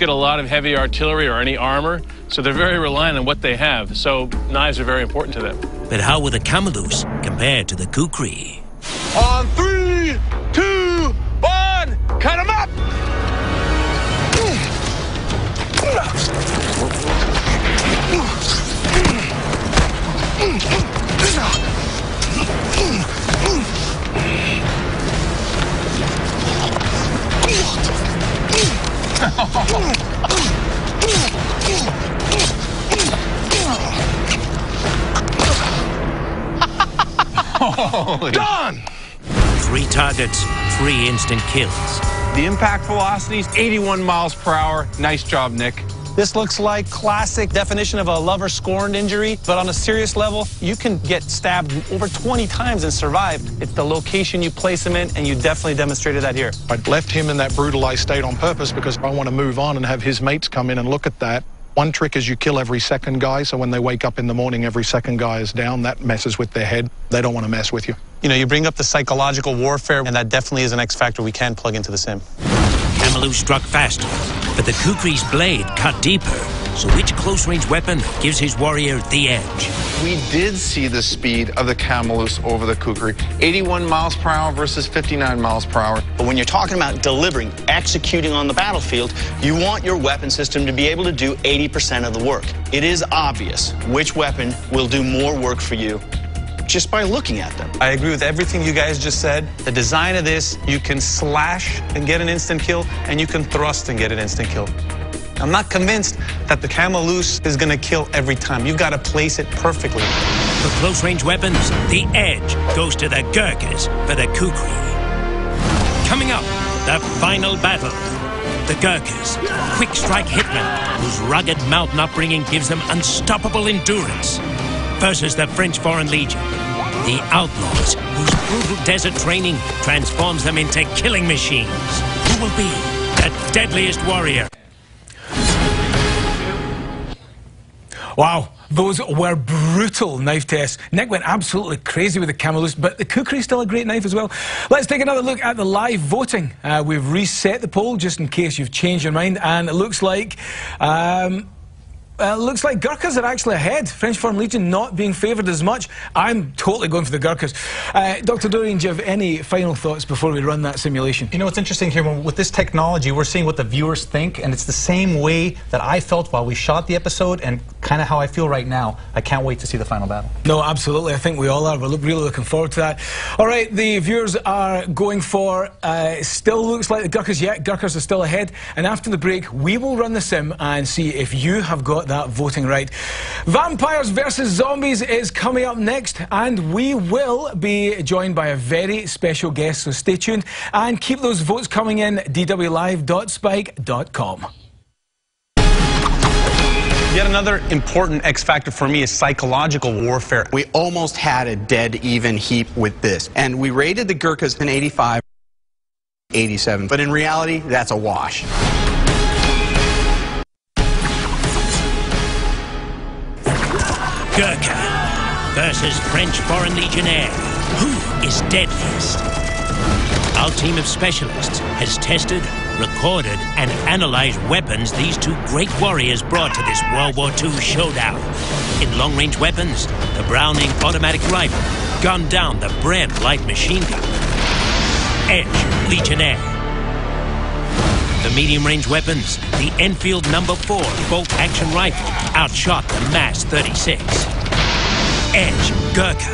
Get a lot of heavy artillery or any armor, so they're very reliant on what they have. So knives are very important to them. But how will the Camalus compare to the Kukri? On 3, 2, 1, cut them up! Done! 3 targets, 3 instant kills. The impact velocity is 81 miles per hour. Nice job, Nick. This looks like classic definition of a lover-scorned injury, but on a serious level, you can get stabbed over 20 times and survive. It's the location you place him in, and you definitely demonstrated that here. I left him in that brutalized state on purpose because I want to move on and have his mates come in and look at that. One trick is you kill every second guy, so when they wake up in the morning, every second guy is down. That messes with their head. They don't want to mess with you. You know, you bring up the psychological warfare, and that definitely is an X factor we can plug into the sim. Camalus struck faster, but the Kukri's blade cut deeper. So which close-range weapon gives his warrior the edge? We did see the speed of the Camalus over the Kukri. 81 miles per hour versus 59 miles per hour. But when you're talking about delivering, executing on the battlefield, you want your weapon system to be able to do 80% of the work. It is obvious which weapon will do more work for you just by looking at them. I agree with everything you guys just said. The design of this, you can slash and get an instant kill, and you can thrust and get an instant kill. I'm not convinced that the Camalus is going to kill every time. You've got to place it perfectly. For close-range weapons, the edge goes to the Gurkhas for the Kukri. Coming up, the final battle. The Gurkhas, quick-strike hitmen whose rugged mountain upbringing gives them unstoppable endurance, versus the French Foreign Legion, the outlaws whose brutal desert training transforms them into killing machines. Who will be the deadliest warrior? Wow, those were brutal knife tests. Nick went absolutely crazy with the Camalus, but the Kukri is still a great knife as well. Let's take another look at the live voting. We've reset the poll just in case you've changed your mind, and it looks like Gurkhas are actually ahead. French Foreign Legion not being favoured as much. I'm totally going for the Gurkhas. Dr. Dorian, do you have any final thoughts before we run that simulation? You know, what's interesting here, with this technology, we're seeing what the viewers think, and it's the same way that I felt while we shot the episode and kind of how I feel right now. I can't wait to see the final battle. No, absolutely. I think we all are. We're really looking forward to that. All right, the viewers are going for, still looks like the Gurkhas. Yeah, Gurkhas are still ahead. And after the break, we will run the sim and see if you have got that voting right. Vampires versus Zombies is coming up next, and we will be joined by a very special guest, so stay tuned and keep those votes coming in. dwlive.spike.com. Yet another important X factor for me is psychological warfare. We almost had a dead even heap with this, and we rated the Gurkhas in 85, 87, but in reality, that's a wash. Gurkha versus French Foreign Legionnaire. Who is deadliest? Our team of specialists has tested, recorded, and analyzed weapons these two great warriors brought to this World War II showdown. In long-range weapons, the Browning automatic rifle gunned down the Bren light machine gun. Edge Legionnaire. The medium-range weapons, the Enfield No. 4 bolt-action rifle outshot the Mass 36. Edge Gurkha.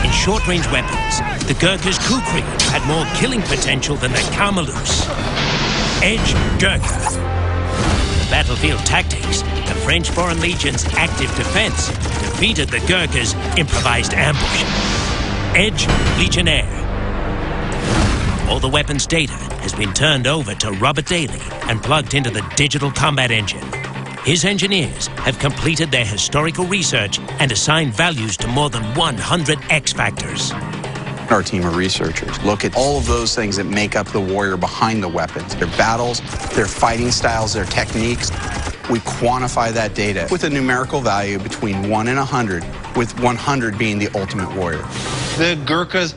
In short-range weapons, the Gurkha's Kukri had more killing potential than the Camalus. Edge Gurkha. The battlefield tactics, the French Foreign Legion's active defense defeated the Gurkha's improvised ambush. Edge Legionnaire. All the weapons data has been turned over to Robert Daly and plugged into the digital combat engine. His engineers have completed their historical research and assigned values to more than 100 X factors. Our team of researchers look at all of those things that make up the warrior behind the weapons, their battles, their fighting styles, their techniques. We quantify that data with a numerical value between 1 and 100, with 100 being the ultimate warrior. The Gurkhas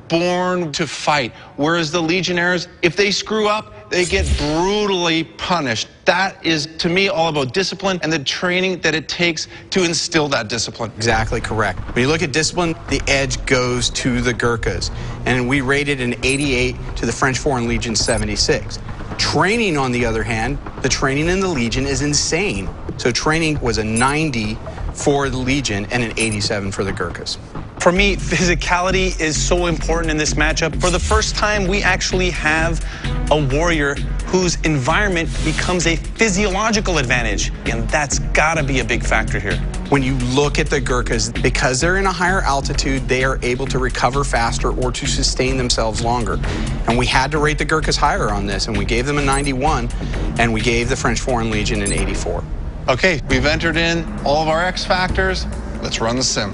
born to fight, whereas the Legionnaires, if they screw up, they get brutally punished. That is, to me, all about discipline and the training that it takes to instill that discipline. Exactly correct. When you look at discipline, the edge goes to the Gurkhas. And we rated an 88 to the French Foreign Legion 76. Training, on the other hand, the training in the Legion is insane. So training was a 90 for the Legion and an 87 for the Gurkhas. For me, physicality is so important in this matchup. For the first time, we actually have a warrior whose environment becomes a physiological advantage, and that's gotta be a big factor here. When you look at the Gurkhas, because they're in a higher altitude, they are able to recover faster or to sustain themselves longer. And we had to rate the Gurkhas higher on this, and we gave them a 91, and we gave the French Foreign Legion an 84. Okay, we've entered in all of our X factors. Let's run the sim.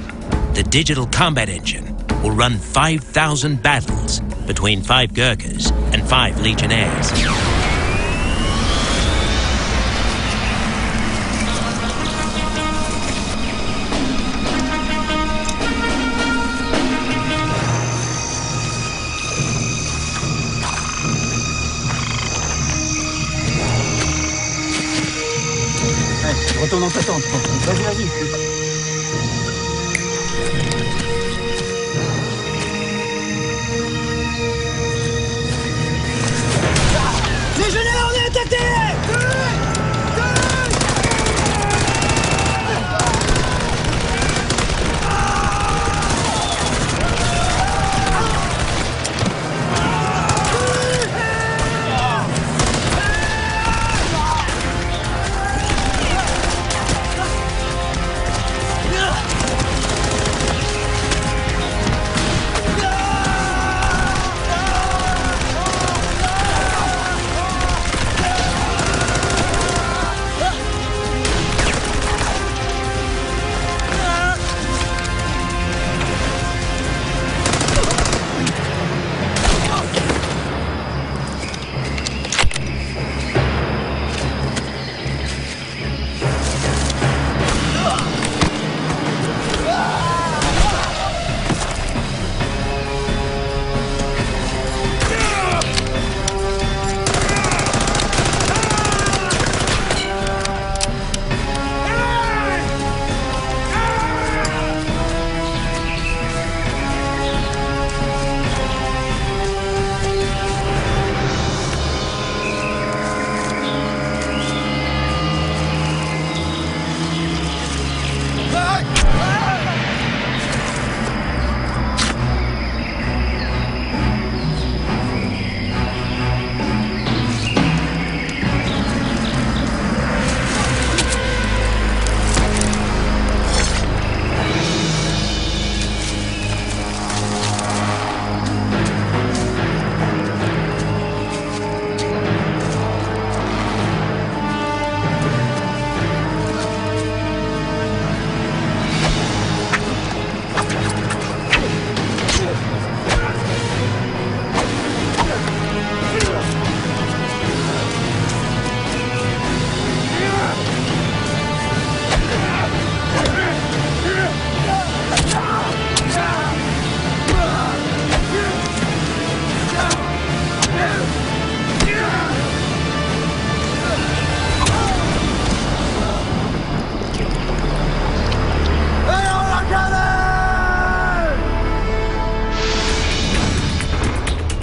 The digital combat engine will run 5,000 battles between 5 Gurkhas and 5 Legionnaires. Retourne en t'attente. Vas-y, vas-y. Légionnaire, on est attaqué!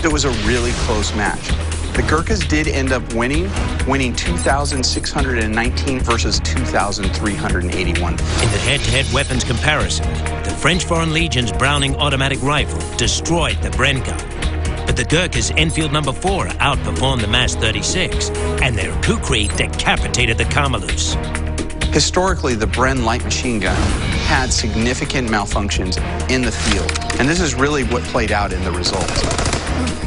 It was a really close match. The Gurkhas did end up winning 2,619 versus 2,381. In the head-to-head weapons comparison, the French Foreign Legion's Browning automatic rifle destroyed the Bren gun. But the Gurkhas' Enfield No. 4 outperformed the MAS 36, and their Kukri decapitated the Carmelouse. Historically, the Bren light machine gun had significant malfunctions in the field, and this is really what played out in the results.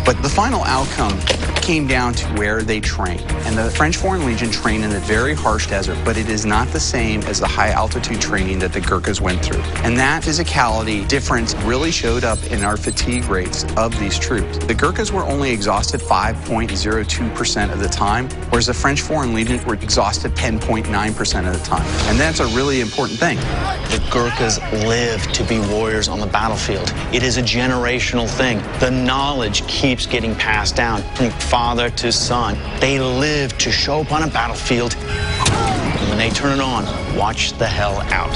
But the final outcome came down to where they trained. And the French Foreign Legion trained in a very harsh desert, but it is not the same as the high altitude training that the Gurkhas went through. And that physicality difference really showed up in our fatigue rates of these troops. The Gurkhas were only exhausted 5.02% of the time, whereas the French Foreign Legion were exhausted 10.9% of the time. And that's a really important thing. The Gurkhas live to be warriors on the battlefield. It is a generational thing. The knowledge keeps getting passed down from father to son. They live to show up on a battlefield. And when they turn it on, watch the hell out.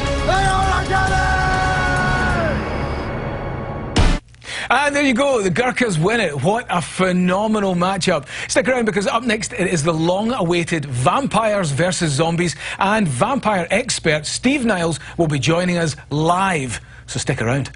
And there you go, the Gurkhas win it. What a phenomenal matchup. Stick around because up next it is the long-awaited Vampires versus Zombies, and vampire expert Steve Niles will be joining us live. So stick around.